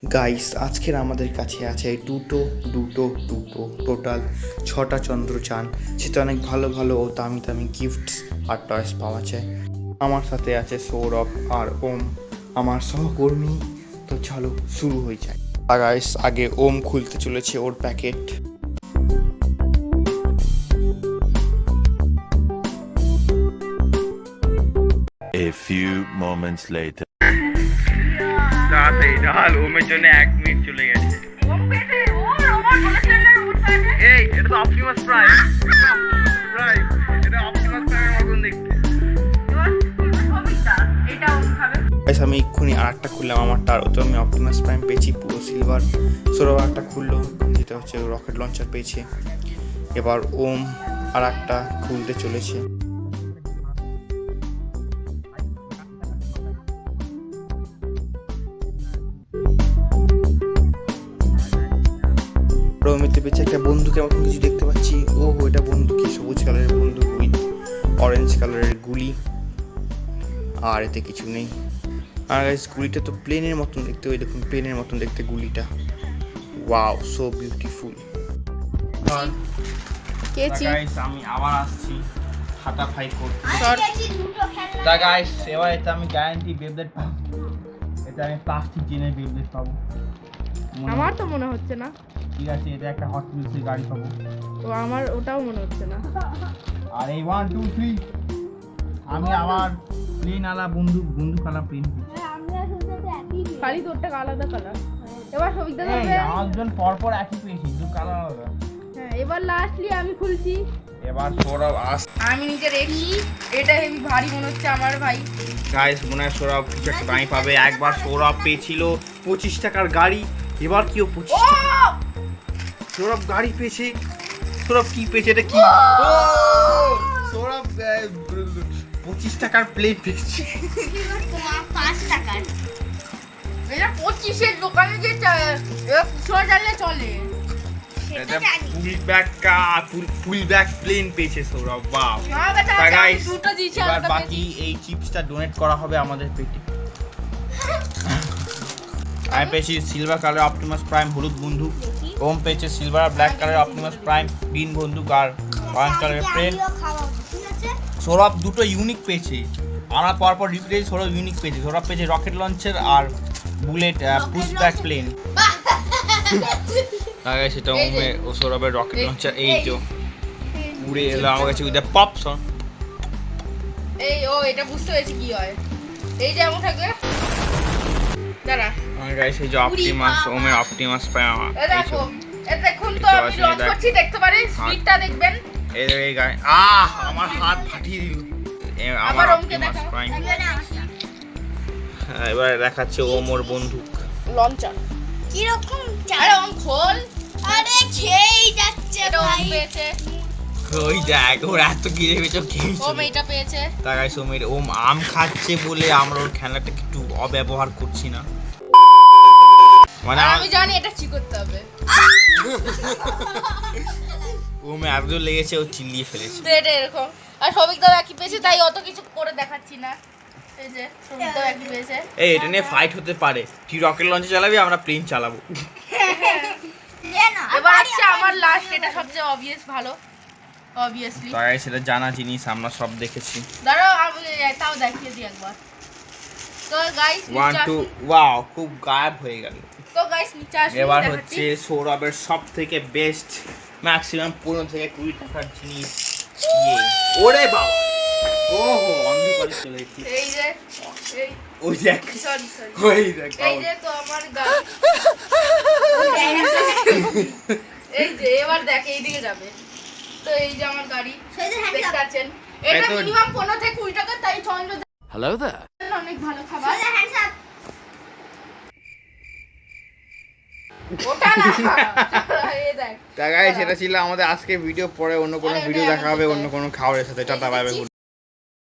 Guys আজকের আমাদের কাছে আছে দুটো টোটাল 6টা চন্দ্রযান। সেটা অনেক ভালো ভালো ও দামি দামি গিফটস আর টয়েস পাওয়া যায়। আমার সাথে আছে সৌরভ আর ওম, আমার সহকর্মী। তো চলো শুরু হয়ে যায়। গাইস আগে ওম খুলতে চলেছে ওর packet. A few moments later. তাড়াতাড়ি ঢাল, ওমের জন্য 1 মিনিট চলে গেছে। এই এটা তো অপটিমাস প্রাইম, এটা অপটিমাস প্রাইমের মতন দেখতে। আমি এক্ষুনি আরেকটা খুললাম আমারটা, আর তো আমি অপটিমাস প্রাইম পেয়েছি পুরো সিলভার। সৌরভ একটা খুললো, যেটা হচ্ছে রকেট লঞ্চার পেয়েছে। এবার ওম আর একটা খুলতে চলেছে। রমিতে পেয়েছে একটা বন্দুকের মতন কিছু দেখতে পাচ্ছি। ও এটা বন্দুক, কি সবুজ কালারের বন্দুক উইথ অরেঞ্জ কালারের গুলি। আর এতে কিছু নেই। আর গাইস গুলিটা তো প্লেনের মতন দেখতে, ওই দেখুন প্লেনের মতন দেখতে গুলিটা। Wow, so beautiful. গাইস আমি আবার আসছি হাতা ফাই করতে। তা গাইস এবার এটা আমি গ্যারান্টি বেবলেট পাবো। এটা আমি প্লাস্টিক জেনের বেবলেট পাবো। আমার তো মনে হচ্ছে না। ঠিক আছে, এটা একটা হট হুইলসের গাড়ি পাবো। তো আমার ওটাও মনে হচ্ছে না। আর এই 1 2 3 আমি আমার প্লেন আলা বন্দুক আলা প্লেন। খালি তোরটা আলাদা কালার। এবার সবিতা দেবে। আমাজন পরপর একই পেয়েছি, দু কালার আলাদা। হ্যাঁ, এবার লাস্টলি আমি খুলছি। এবার সৌরভ আমি নিজে রেখি। এটা হেভি ভারী মনে হচ্ছে আমার ভাই। গাইস মনে হয় সৌরভ কিছু একটা দামি পাবে। একবার সৌরভ পেয়েছিল 25 টাকার গাড়ি, এবার কিও 25 টাকা সৌরভ গাড়ি পেয়েছে। সৌরভ কি পেয়েছে, এটা কি? ও সৌরভ 25 টাকার প্লেট পেয়েছে। 5 টাকার। এটা 25 এর দোকানে যে সোজা চাললে চলে। এটা ফুল ব্যাক প্লেন পেয়েছে সৌরভ। বাহ গাইস, দুটো দিয়েছি। এবার বাকি এই চিপসটা ডোনেট করা হবে আমাদের পেটে। আমি পেয়েছি সিলভার কালার অপটিমাস প্রাইম হলুদ বন্দুক। ওম পেয়েছে সিলভার আর black colour optimus prime green বন্দুক আর অরেঞ্জ কালারের প্লেন। সৌরভ দুটো ইউনিক পেয়েছে। আমরা পরপর রিপ্লেস সৌরভ ইউনিক পেয়েছে। সৌরভ পেয়েছে রকেট লঞ্চের আর বুলেট পুশ ব্যাক প্লেন। আগে সেটা ওমে ও সৌরভের রকেট লঞ্চার। এই তো উড়ে এলো আমার কাছে উইথ পপ সং। এই ও এটা বুঝতে পেরেছি কি হয়। এই যে এমন থাকবে। দাঁড়া। আমার গাইস এই যে অপটিমাস ওমে অপটিমাস পায় আমার। এই দেখো, এই দেখুন তো আমি লঞ্চ করছি, দেখতে পারেন স্পিডটা দেখবেন। এই গাই আমার হাত ফাটিয়ে দিল। আমার অপটিমাস প্রাইম। এবারে দেখাচ্ছে ওমর বন্দুক লঞ্চার কি রকম আরে ওম খোল। আরে খেই যাচ্ছে এটা ওম ভাই পেয়েছে। ওই দেখ ওর এত গিরে বেচো খেয়েছে। ওম এইটা পেয়েছে। তা গাইস ওমের ওম আম খাচ্ছে বলে আমরা ওর খেলাটা একটু অব্যবহার করছি না। মানে আমি জানি এটা কি করতে হবে। ওমে এত লেগেছে ও চিল্লিয়ে ফেলেছে। তো এটা এরকম। আর সবিক দাও একই পেয়েছে, তাই অত কিছু করে দেখাচ্ছি না। এই যে সবিক দাও একই পেয়েছে। এই এটা নিয়ে ফাইট হতে পারে। তুই রকেট লঞ্চে চালাবি, আমরা প্লেন চালাবো। এবার হচ্ছে আমার লাস্ট, এটা সবচেয়ে অবভিয়াস ভালো। অবভিয়াসলি তাই সেটা জানা জিনিস, আমরা সব দেখেছি। দাঁড়াও আমি তাও দেখিয়ে দিই একবার। তো গাইস 1 2 ওয়াও, খুব গায়েব হয়ে গেল। তো গাইস নিচে আসুন। এবার হচ্ছে সৌরভের সব থেকে বেস্ট ম্যাক্সিমাম 15 থেকে 20 টাকার জিনিস। ওরে বাবা, ওহো অন্ধকারে চলে গেছি। এই যে এই ওই দেখ, সরি ওই দেখ, এই যে তো আমার গাড়ি। এই যে এবার দেখ এই দিকে যাবে। তো এই যে আমার গাড়ি দেখতে পাচ্ছেন। এটা এত- মিনিমাম 15 থেকে 20 টাকা, তাই চন্দ্র Hello there. অনেক ভালো খাবার। ওটা না এই দেখ। তা গাইস সেটা ছিল আমাদের আজকে ভিডিও। পরে অন্য কোনো ভিডিও দেখা হবে অন্য কোনো খাবারের সাথে। Tata bye bye.